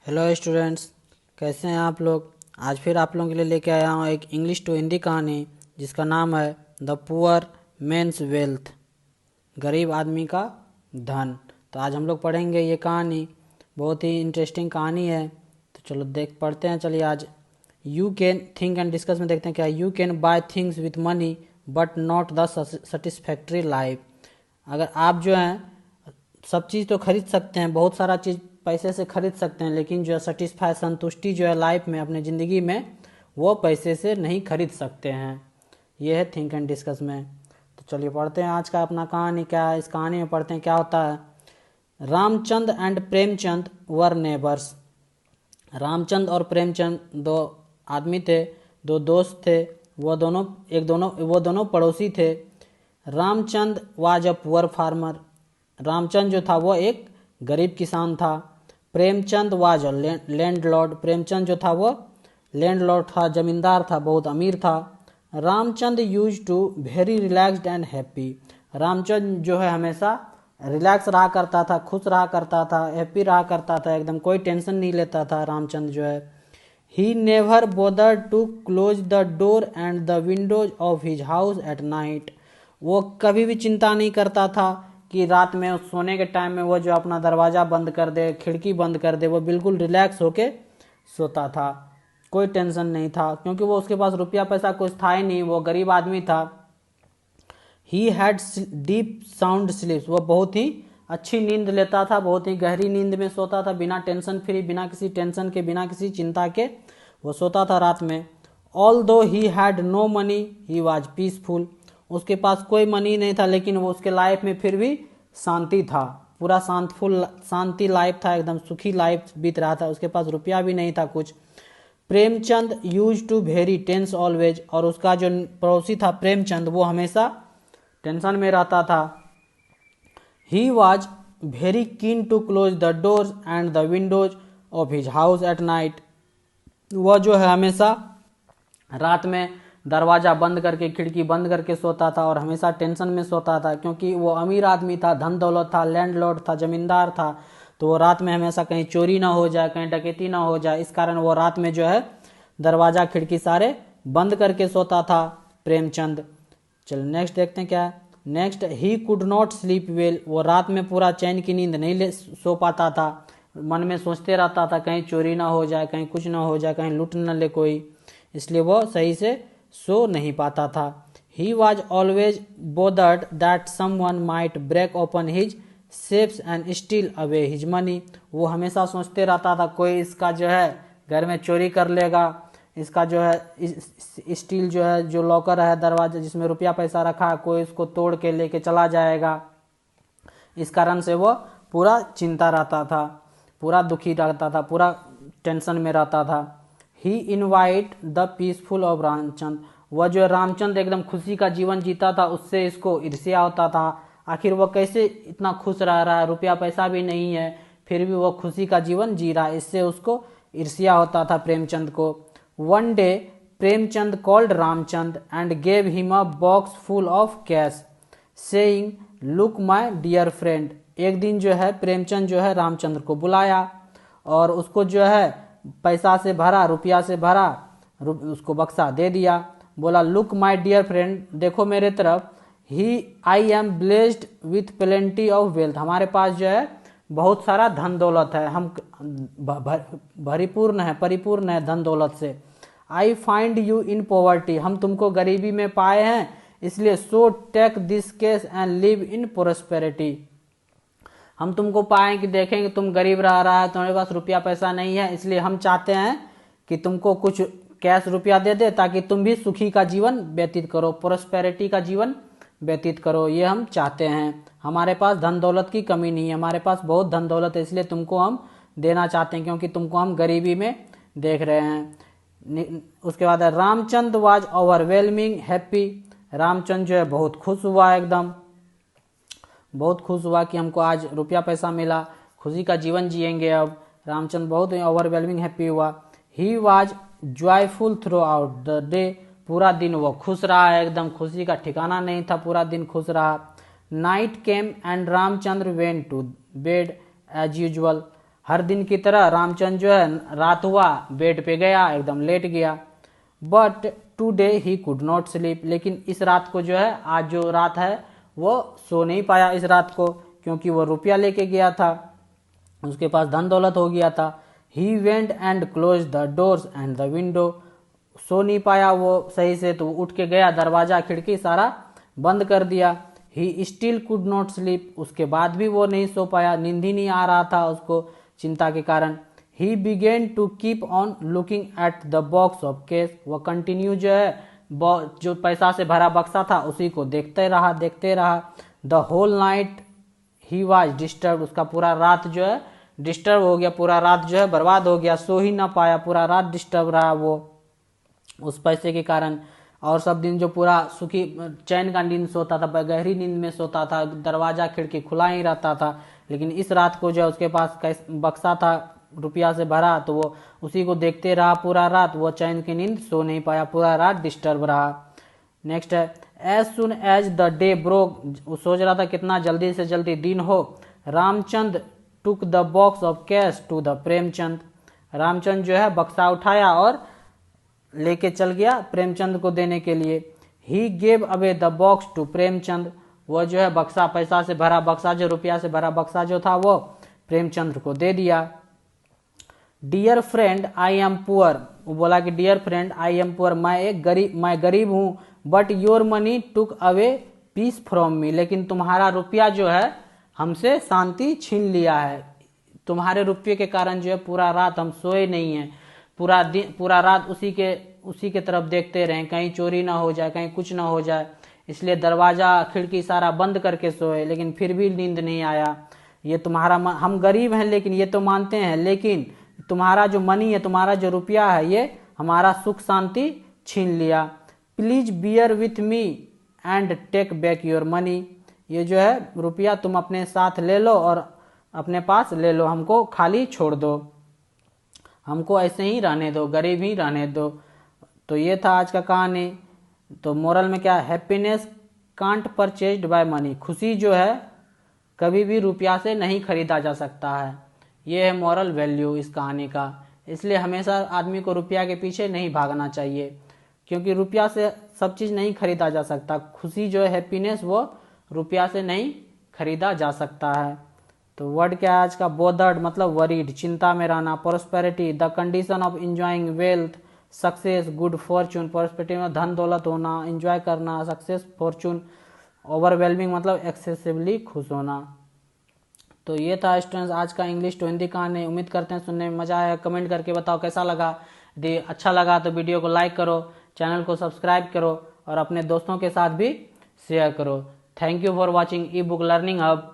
Hello students, कैसे हैं आप लोग। आज फिर आप लोगों के लिए लेके आया हूँ एक इंग्लिश टू हिंदी कहानी जिसका नाम है द पुअर मैन्स वेल्थ, गरीब आदमी का धन। तो आज हम लोग पढ़ेंगे ये कहानी। बहुत ही इंटरेस्टिंग कहानी है। तो चलो देख पढ़ते हैं। चलिए आज you can think and discuss में देखते हैं क्या। You can buy things with money but not the satisfactory life. अगर आप जो हैं सब चीज़ तो खरीद सकते हैं, बहुत सारा चीज़ पैसे से खरीद सकते हैं, लेकिन जो है सेटिस्फाई संतुष्टि जो है लाइफ में अपने ज़िंदगी में वो पैसे से नहीं खरीद सकते हैं। ये है थिंक एंड डिस्कस में। तो चलिए पढ़ते हैं आज का अपना कहानी क्या है। इस कहानी में पढ़ते हैं क्या होता है। Ramchand and Premchand were neighbours. Ramchand और प्रेमचंद दो आदमी थे, दो दोस्त थे। वो दोनों पड़ोसी थे। Ramchand was a poor farmer. Ramchand जो था वो एक गरीब किसान था। Premchand was a landlord. Premchand जो था वो लैंडलॉर्ड था, जमींदार था, बहुत अमीर था। Ramchand use to very relaxed and happy. Ramchand जो है हमेशा रिलैक्स रहा करता था, खुश रहा करता था, हैप्पी रहा करता था, एकदम कोई टेंशन नहीं लेता था रामचंद जो है। He never bother to close the door and the windows of his house at night. वो कभी भी चिंता नहीं करता था कि रात में सोने के टाइम में वो जो अपना दरवाज़ा बंद कर दे, खिड़की बंद कर दे। वो बिल्कुल रिलैक्स होके सोता था, कोई टेंशन नहीं था, क्योंकि वो उसके पास रुपया पैसा कुछ था ही नहीं, वो गरीब आदमी था। He had deep sound स्लीप्स। वो बहुत ही अच्छी नींद लेता था, बहुत ही गहरी नींद में सोता था, बिना टेंशन फ्री, बिना किसी टेंशन के, बिना किसी चिंता के वो सोता था रात में। Although he had no money he was peaceful. उसके पास कोई मनी नहीं था, लेकिन वो उसके लाइफ में फिर भी शांति था, पूरा शांति लाइफ था, एकदम सुखी लाइफ बीत रहा था। उसके पास रुपया भी नहीं था कुछ। Premchand use to very tense always. और उसका जो पड़ोसी था प्रेमचंद, वो हमेशा टेंशन में रहता था। He was very keen to close the doors and the windows of his house at night. वह जो है हमेशा रात में दरवाज़ा बंद करके, खिड़की बंद करके सोता था और हमेशा टेंशन में सोता था, क्योंकि वो अमीर आदमी था, धन दौलत था, लैंडलॉर्ड था, जमींदार था। तो वो रात में हमेशा कहीं चोरी ना हो जाए, कहीं डकैती ना हो जाए, इस कारण वो रात में जो है दरवाज़ा खिड़की सारे बंद करके सोता था प्रेमचंद। चलो नेक्स्ट देखते हैं क्या। Next, he could not sleep well. वो रात में पूरा चैन की नींद नहीं ले सो पाता था, मन में सोचते रहता था कहीं चोरी ना हो जाए, कहीं कुछ ना हो जाए, कहीं लूट ना ले कोई, इसलिए वो सही से सो नहीं पाता था। He was always bothered that someone might break open his safes and steal away his money. वो हमेशा सोचते रहता था कोई इसका जो है घर में चोरी कर लेगा, इसका जो है स्टील जो है, जो लॉकर है दरवाजा जिसमें रुपया पैसा रखा है, कोई इसको तोड़ के लेके चला जाएगा। इस कारण से वो पूरा चिंता रहता था, पूरा दुखी रहता था, पूरा टेंशन में रहता था। He invite the peaceful of Ramchand. वह जो रामचंद एकदम खुशी का जीवन जीता था, उससे इसको ईर्ष्या होता था। आखिर वो कैसे इतना खुश रह रहा है, रुपया पैसा भी नहीं है, फिर भी वो खुशी का जीवन जी रहा है, इससे उसको ईर्ष्या होता था प्रेमचंद को। One day Premchand called Ramchand and gave him a box full of cash saying look my dear friend. एक दिन जो है प्रेमचंद जो है रामचंद्र को बुलाया और उसको जो है पैसा से भरा, रुपया से भरा, उसको बक्सा दे दिया। बोला लुक माय डियर फ्रेंड, देखो मेरे तरफ। He I am blessed with plenty of wealth. हमारे पास जो है बहुत सारा धन दौलत है, हम भरिपूर्ण है, परिपूर्ण है धन दौलत से। I find you in poverty. हम तुमको गरीबी में पाए हैं, इसलिए so take this case and live in prosperity. हम तुमको पाए कि देखें कि तुम गरीब रह रहा है, तुम्हारे पास रुपया पैसा नहीं है, इसलिए हम चाहते हैं कि तुमको कुछ कैश रुपया दे दे ताकि तुम भी सुखी का जीवन व्यतीत करो, प्रोस्पेरिटी का जीवन व्यतीत करो, ये हम चाहते हैं। हमारे पास धन दौलत की कमी नहीं है, हमारे पास बहुत धन दौलत है, इसलिए तुमको हम देना चाहते हैं, क्योंकि तुमको हम गरीबी में देख रहे हैं। उसके बाद Ramchand was overwhelming happy. Ramchand जो है बहुत खुश हुआ, एकदम बहुत खुश हुआ कि हमको आज रुपया पैसा मिला, खुशी का जीवन जिएंगे अब। रामचंद बहुत ओवरवेलमिंग हैप्पी हुआ। He was joyful through out the day. पूरा दिन वो खुश रहा है, एकदम खुशी का ठिकाना नहीं था, पूरा दिन खुश रहा। Night came and Ramchandra went to bed as usual. हर दिन की तरह रामचंद्र जो है रात हुआ बेड पे गया, एकदम लेट गया। But today he could not sleep, लेकिन इस रात को जो है, आज जो रात है वो सो नहीं पाया इस रात को, क्योंकि वो रुपया लेके गया था, उसके पास धन दौलत हो गया था। He went and close the doors and the window, सो नहीं पाया वो सही से, तो उठ के गया, दरवाजा खिड़की सारा बंद कर दिया। He still could not sleep, उसके बाद भी वो नहीं सो पाया, नींद ही नहीं आ रहा था उसको चिंता के कारण। He began to keep on looking at the box of cash, वह कंटिन्यू जो है जो पैसा से भरा बक्सा था उसी को देखते रहा। The whole night he was disturb, उसका पूरा रात जो है डिस्टर्ब हो गया, पूरा रात जो है बर्बाद हो गया, सो ही ना पाया, पूरा रात डिस्टर्ब रहा वो उस पैसे के कारण। और सब दिन जो पूरा सुखी चैन का नींद सोता था, गहरी नींद में सोता था, दरवाजा खिड़की खुला ही रहता था। लेकिन इस रात को जो उसके पास बक्सा था रुपया से भरा, तो वो उसी को देखते रहा पूरा रात, वो चैन की नींद सो नहीं पाया, पूरा रात डिस्टर्ब रहा। नेक्स्ट है, as soon as the day broke, वो सोच रहा था कितना जल्दी से जल्दी दिन हो। Ramchand took the box of cash to the Premchand, Ramchand जो है बक्सा उठाया और लेके चल गया प्रेमचंद को देने के लिए। He gave away the box to Premchand, वो जो है बक्सा, पैसा से भरा बक्सा, जो रुपया से भरा बक्सा जो था वो प्रेमचंद को दे दिया। Dear friend I am poor, वो बोला कि dear friend I am poor, मैं गरीब हूँ। But your money took away peace from me, लेकिन तुम्हारा रुपया जो है हमसे शांति छीन लिया है। तुम्हारे रुपये के कारण जो है पूरा रात हम सोए नहीं हैं, पूरा रात उसी के तरफ देखते रहे, कहीं चोरी ना हो जाए, कहीं कुछ ना हो जाए, इसलिए दरवाजा खिड़की सारा बंद करके सोए, लेकिन फिर भी नींद नहीं आया। ये तुम्हारा हम गरीब हैं लेकिन ये तो मानते हैं, लेकिन तुम्हारा जो मनी है, तुम्हारा जो रुपया है, ये हमारा सुख शांति छीन लिया। Please bear with me and take back your money, ये जो है रुपया तुम अपने साथ ले लो और अपने पास ले लो, हमको खाली छोड़ दो, हमको ऐसे ही रहने दो, गरीब ही रहने दो। तो ये था आज का कहानी। तो मोरल में क्या, happiness can't purchased bye money, खुशी जो है कभी भी रुपया से नहीं खरीदा जा सकता है। ये है मॉरल वैल्यू इस कहानी का। इसलिए हमेशा आदमी को रुपया के पीछे नहीं भागना चाहिए, क्योंकि रुपया से सब चीज़ नहीं खरीदा जा सकता। खुशी जो है, हैप्पीनेस, वो रुपया से नहीं खरीदा जा सकता है। तो वर्ड क्या है आज का, बोदर्ड मतलब वरीड, चिंता में रहना। Prosperity the condition of enjoying wealth, success, good Fortune, prosperity में धन दौलत होना, इंजॉय करना, सक्सेस, फॉर्चून। ओवरवेलमिंग मतलब एक्सेसिवली खुश होना। तो ये था स्टूडेंट्स आज का इंग्लिश टू हिंदी कहानी। उम्मीद करते हैं सुनने में मजा आया। कमेंट करके बताओ कैसा लगा। यदि अच्छा लगा तो वीडियो को लाइक करो, चैनल को सब्सक्राइब करो और अपने दोस्तों के साथ भी शेयर करो। Thank you for watching E book learning hub.